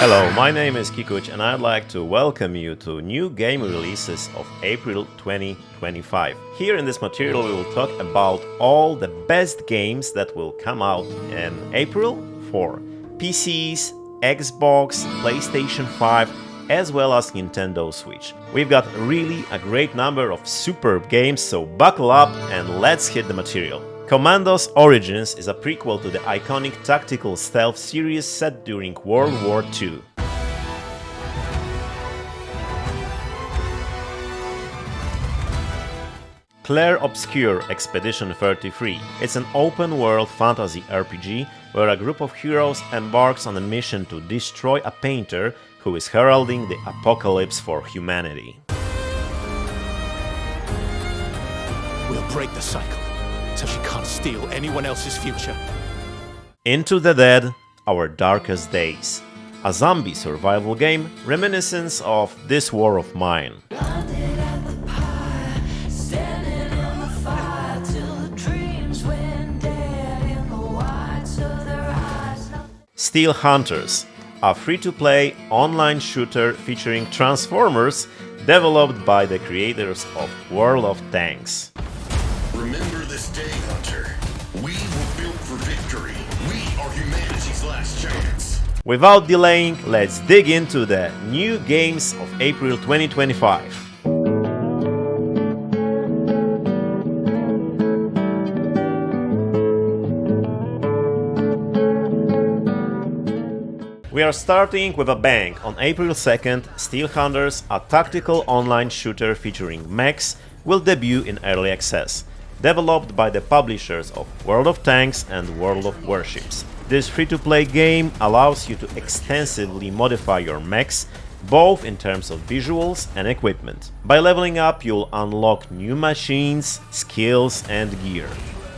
Hello, my name is Kikuch and I'd like to welcome you to new game releases of April 2025. Here in this material we will talk about all the best games that will come out in April for PCs, Xbox, PlayStation 5 as well as Nintendo Switch. We've got really a great number of superb games, so buckle up and let's hit the material. Commandos Origins is a prequel to the iconic tactical stealth series set during World War II. Clair Obscur Expedition 33. It's an open-world fantasy RPG where a group of heroes embarks on a mission to destroy a painter who is heralding the apocalypse for humanity. We'll break the cycle, so she can't steal anyone else's future. Into the Dead, Our Darkest Days. A zombie survival game reminiscent of This War of Mine. Steel Hunters, a free-to-play online shooter featuring Transformers developed by the creators of World of Tanks. Remember this day, Hunter. We were built for victory. We are humanity's last chance. Without delaying, let's dig into the new games of April 2025. We are starting with a bang. On April 2nd, Steel Hunters, a tactical online shooter featuring mechs, will debut in early access. Developed by the publishers of World of Tanks and World of Warships. This free-to-play game allows you to extensively modify your mechs, both in terms of visuals and equipment. By leveling up, you'll unlock new machines, skills and gear.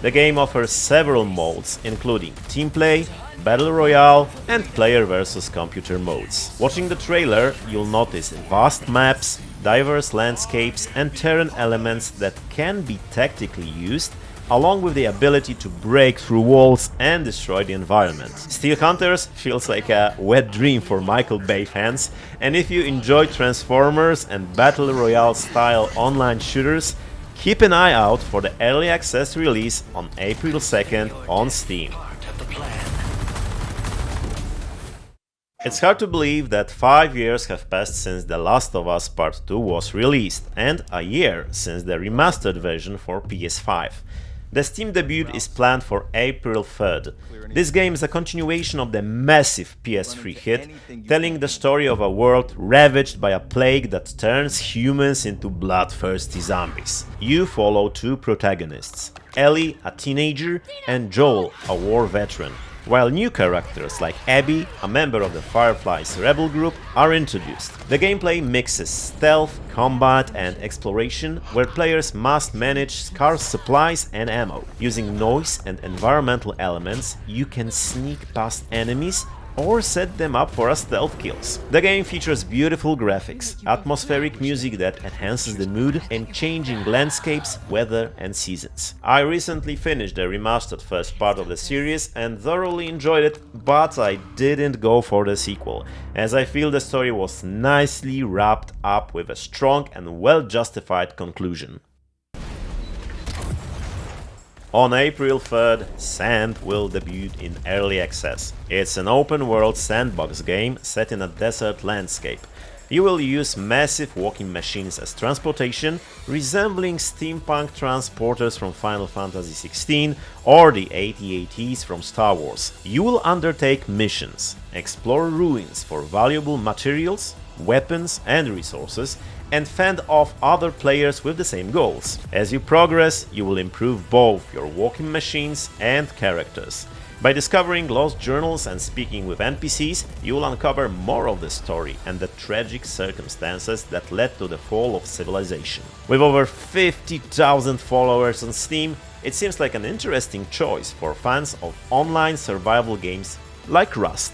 The game offers several modes, including team play, battle royale and player versus computer modes. Watching the trailer, you'll notice vast maps, diverse landscapes and terrain elements that can be tactically used, along with the ability to break through walls and destroy the environment. Steel Hunters feels like a wet dream for Michael Bay fans, and if you enjoy Transformers and battle royale style online shooters, keep an eye out for the early access release on April 2nd on Steam. It's hard to believe that 5 years have passed since The Last of Us Part 2 was released, and a year since the remastered version for PS5. The Steam debut is planned for April 3rd. This game is a continuation of the massive PS3 hit, telling the story of a world ravaged by a plague that turns humans into bloodthirsty zombies. You follow two protagonists, Ellie, a teenager, and Joel, a war veteran, while new characters like Abby, a member of the Firefly's rebel group, are introduced. The gameplay mixes stealth, combat and exploration, where players must manage scarce supplies and ammo. Using noise and environmental elements, you can sneak past enemies or set them up for a stealth kills. The game features beautiful graphics, atmospheric music that enhances the mood, and changing landscapes, weather and seasons. I recently finished the remastered first part of the series and thoroughly enjoyed it, but I didn't go for the sequel, as I feel the story was nicely wrapped up with a strong and well-justified conclusion. On April 3rd, Sand will debut in early access. It's an open-world sandbox game set in a desert landscape. You will use massive walking machines as transportation, resembling steampunk transporters from Final Fantasy XVI or the AT-ATs from Star Wars. You will undertake missions, explore ruins for valuable materials, weapons and resources, and fend off other players with the same goals. As you progress, you will improve both your walking machines and characters. By discovering lost journals and speaking with NPCs, you will uncover more of the story and the tragic circumstances that led to the fall of civilization. With over 50,000 followers on Steam, it seems like an interesting choice for fans of online survival games like Rust.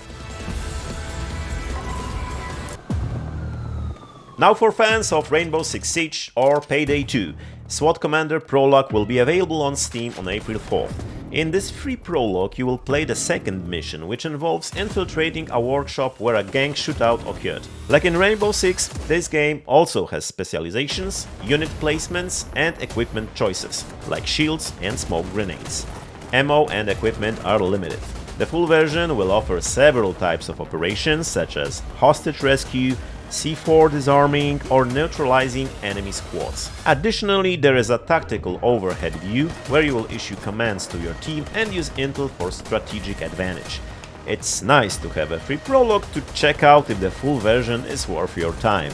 Now for fans of Rainbow Six Siege or Payday 2, SWAT Commander Prologue will be available on Steam on April 4th. In this free prologue you will play the second mission, which involves infiltrating a workshop where a gang shootout occurred. Like in Rainbow Six, this game also has specializations, unit placements and equipment choices, like shields and smoke grenades. Ammo and equipment are limited. The full version will offer several types of operations such as hostage rescue, C4 disarming or neutralizing enemy squads. Additionally, there is a tactical overhead view where you will issue commands to your team and use intel for strategic advantage. It's nice to have a free prologue to check out if the full version is worth your time.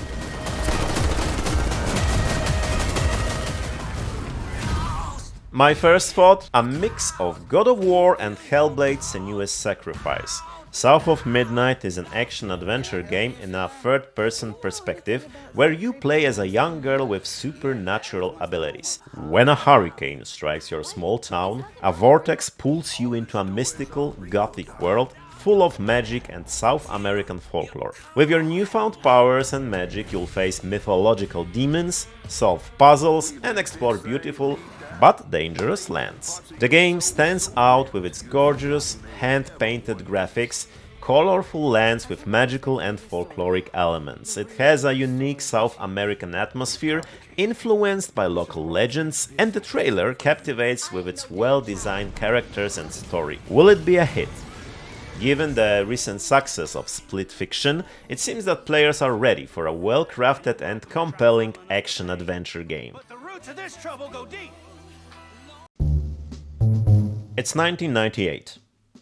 My first thought, a mix of God of War and Hellblade: Senua's Sacrifice. South of Midnight is an action-adventure game in a third-person perspective where you play as a young girl with supernatural abilities. When a hurricane strikes your small town, a vortex pulls you into a mystical, gothic world full of magic and South American folklore. With your newfound powers and magic, you'll face mythological demons, solve puzzles, and explore beautiful but dangerous lands. The game stands out with its gorgeous, hand-painted graphics, colorful lands with magical and folkloric elements. It has a unique South American atmosphere influenced by local legends, and the trailer captivates with its well-designed characters and story. Will it be a hit? Given the recent success of Split Fiction, it seems that players are ready for a well-crafted and compelling action-adventure game. But the roots of this trouble go deep. It's 1998.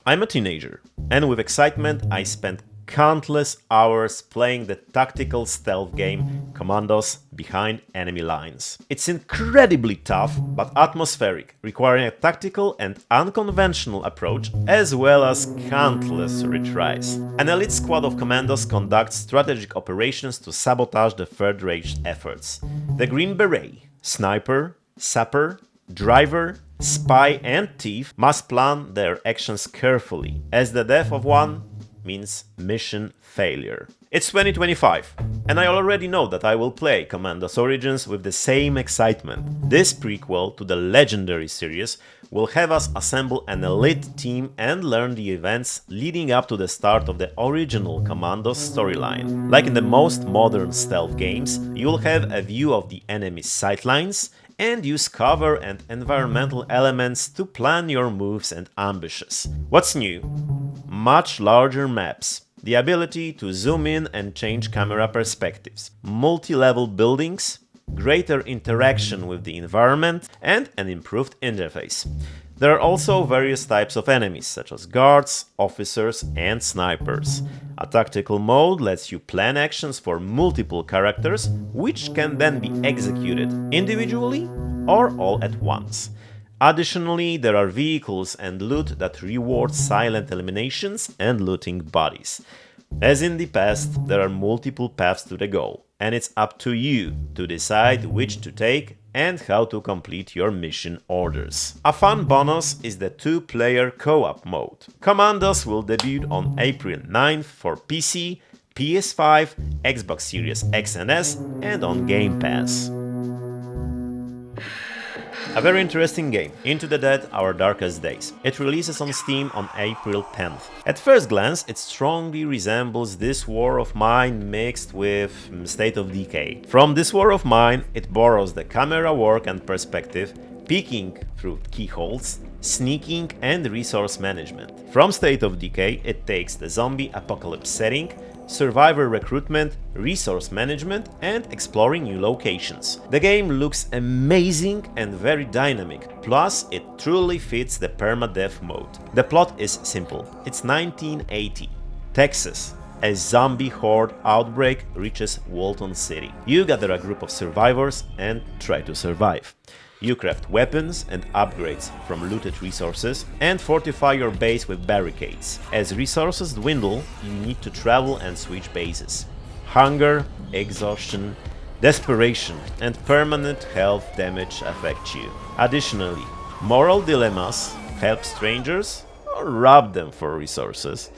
I'm a teenager, and with excitement I spent countless hours playing the tactical stealth game Commandos Behind Enemy Lines. It's incredibly tough but atmospheric, requiring a tactical and unconventional approach as well as countless retries. An elite squad of commandos conducts strategic operations to sabotage the Third Reich efforts. The Green Beret, sniper, sapper, driver, spy and thief must plan their actions carefully, as the death of one means mission failure. It's 2025, and I already know that I will play Commandos Origins with the same excitement. This prequel to the legendary series will have us assemble an elite team and learn the events leading up to the start of the original Commandos storyline. Like in the most modern stealth games, you'll have a view of the enemy's sightlines and use cover and environmental elements to plan your moves and ambushes. What's new? Much larger maps, the ability to zoom in and change camera perspectives, multi-level buildings, greater interaction with the environment, and an improved interface. There are also various types of enemies, such as guards, officers, and snipers. A tactical mode lets you plan actions for multiple characters, which can then be executed individually or all at once. Additionally, there are vehicles and loot that reward silent eliminations and looting bodies. As in the past, there are multiple paths to the goal, and it's up to you to decide which to take and how to complete your mission orders. A fun bonus is the 2-player co-op mode. Commandos will debut on April 9th for PC, PS5, Xbox Series X and S, and on Game Pass. A very interesting game, Into the Dead: Our Darkest Days. It releases on Steam on April 10th. At first glance, it strongly resembles This War of Mine mixed with State of Decay. From This War of Mine, it borrows the camera work and perspective, peeking through keyholes, sneaking and resource management. From State of Decay, it takes the zombie apocalypse setting, survivor recruitment, resource management, and exploring new locations. The game looks amazing and very dynamic, plus it truly fits the permadeath mode. The plot is simple. It's 1980. Texas. A zombie horde outbreak reaches Walton City. You gather a group of survivors and try to survive. You craft weapons and upgrades from looted resources and fortify your base with barricades. As resources dwindle, you need to travel and switch bases. Hunger, exhaustion, desperation, and permanent health damage affect you. Additionally, moral dilemmas, help strangers or rob them for resources,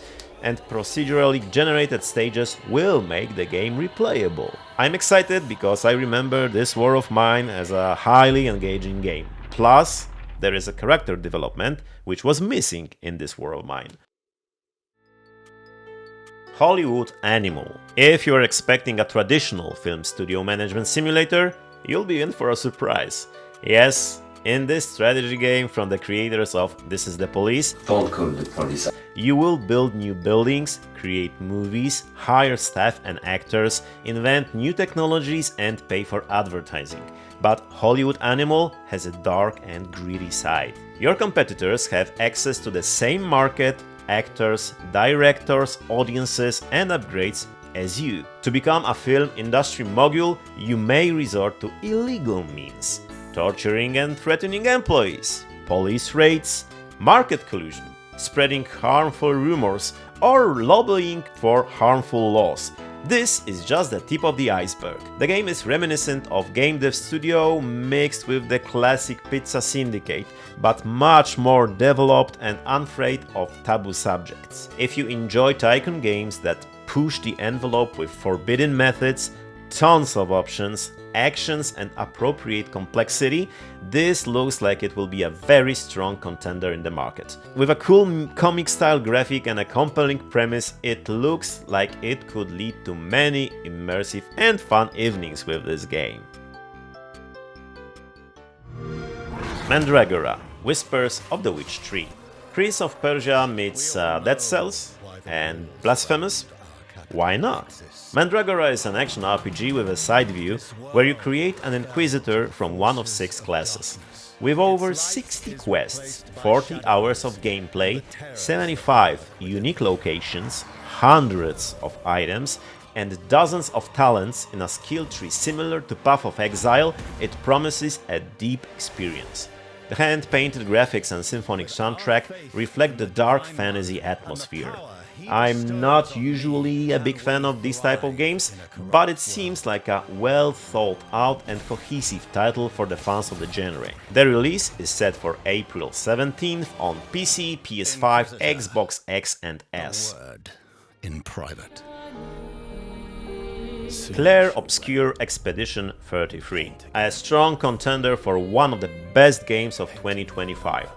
and procedurally generated stages will make the game replayable. I'm excited because I remember This War of Mine as a highly engaging game. Plus, there is a character development which was missing in this world mine. Hollywood Animal. If you're expecting a traditional film studio management simulator, you'll be in for a surprise. Yes, in this strategy game from the creators of This Is the Police, you will build new buildings, create movies, hire staff and actors, invent new technologies and pay for advertising. But Hollywood Animal has a dark and greedy side. Your competitors have access to the same market, actors, directors, audiences and upgrades as you. To become a film industry mogul, you may resort to illegal means, torturing and threatening employees, police raids, market collusion, spreading harmful rumors, or lobbying for harmful laws. This is just the tip of the iceberg. The game is reminiscent of Game Dev Studio mixed with the classic Pizza Syndicate, but much more developed and unafraid of taboo subjects. If you enjoy tycoon games that push the envelope with forbidden methods, tons of options, actions and appropriate complexity, this looks like it will be a very strong contender in the market. With a cool comic-style graphic and a compelling premise, it looks like it could lead to many immersive and fun evenings with this game. Mandragora, Whispers of the Witch Tree. Prince of Persia meets Dead Cells and Blasphemous? Why not? Mandragora is an action RPG with a side view where you create an Inquisitor from one of 6 classes. With over 60 quests, 40 hours of gameplay, 75 unique locations, hundreds of items, and dozens of talents in a skill tree similar to Path of Exile, it promises a deep experience. The hand-painted graphics and symphonic soundtrack reflect the dark fantasy atmosphere. I'm not usually a big fan of these type of games, but it seems like a well thought out and cohesive title for the fans of the genre. The release is set for April 17th on PC, PS5, Xbox X and S. In private. Clair Obscur Expedition 33, a strong contender for one of the best games of 2025.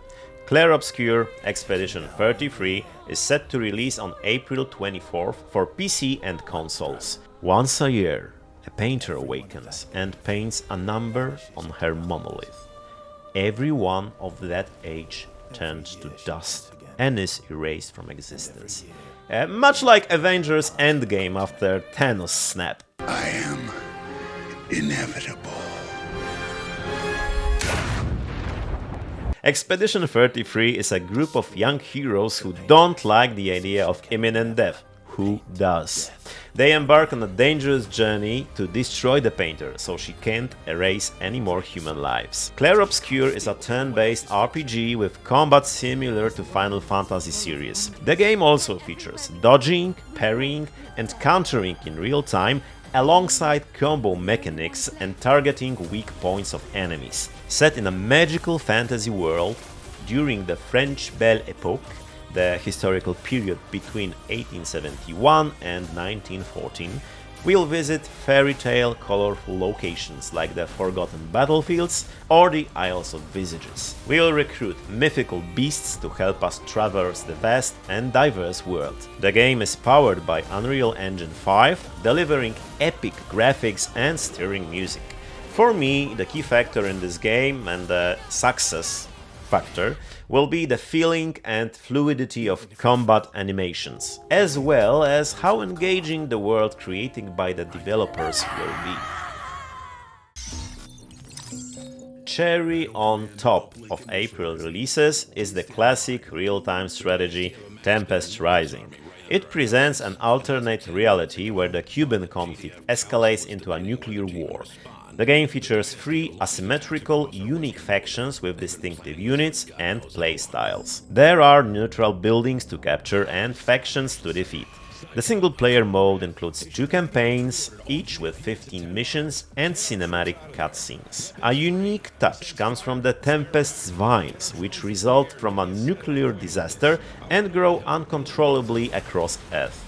Clair Obscur Expedition 33 is set to release on April 24th for PC and consoles. Once a year, a painter awakens and paints a number on her monolith. Every one of that age turns to dust and is erased from existence. Much like Avengers Endgame after Thanos' snap. I am inevitable. Expedition 33 is a group of young heroes who don't like the idea of imminent death. Who does? They embark on a dangerous journey to destroy the painter so she can't erase any more human lives. Clair Obscur is a turn-based RPG with combat similar to Final Fantasy series. The game also features dodging, parrying and countering in real time alongside combo mechanics and targeting weak points of enemies. Set in a magical fantasy world during the French Belle Époque, the historical period between 1871 and 1914, we'll visit fairy tale colorful locations like the Forgotten Battlefields or the Isles of Visages. We'll recruit mythical beasts to help us traverse the vast and diverse world. The game is powered by Unreal Engine 5, delivering epic graphics and stirring music. For me, the key factor in this game and the success factor will be the feeling and fluidity of combat animations, as well as how engaging the world created by the developers will be. Cherry on top of April releases is the classic real-time strategy Tempest Rising. It presents an alternate reality where the Cuban conflict escalates into a nuclear war. The game features 3 asymmetrical, unique factions with distinctive units and playstyles. There are neutral buildings to capture and factions to defeat. The single-player mode includes 2 campaigns, each with 15 missions and cinematic cutscenes. A unique touch comes from the Tempest's vines, which result from a nuclear disaster and grow uncontrollably across Earth.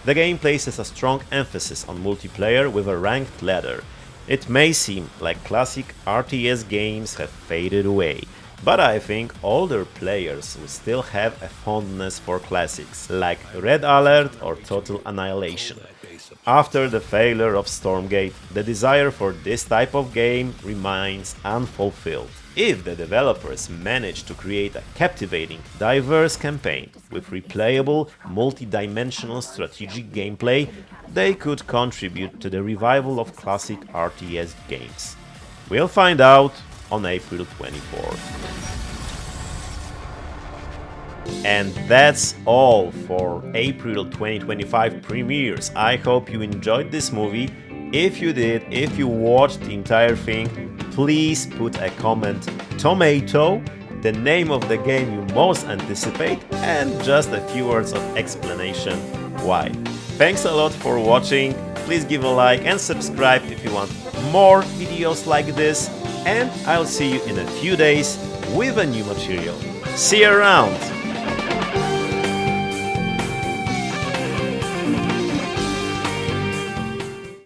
The game places a strong emphasis on multiplayer with a ranked ladder. It may seem like classic RTS games have faded away, But I think older players will still have a fondness for classics, like Red Alert or Total Annihilation. After the failure of Stormgate, the desire for this type of game remains unfulfilled. If the developers manage to create a captivating, diverse campaign with replayable, multi-dimensional strategic gameplay, they could contribute to the revival of classic RTS games. We'll find out on April 24th. And that's all for April 2025 premieres. I hope you enjoyed this movie. If you did, if you watched the entire thing, please put a comment tomato, the name of the game you most anticipate, and just a few words of explanation why. Thanks a lot for watching. Please give a like and subscribe if you want more videos like this, and I'll see you in a few days with a new material. See you around!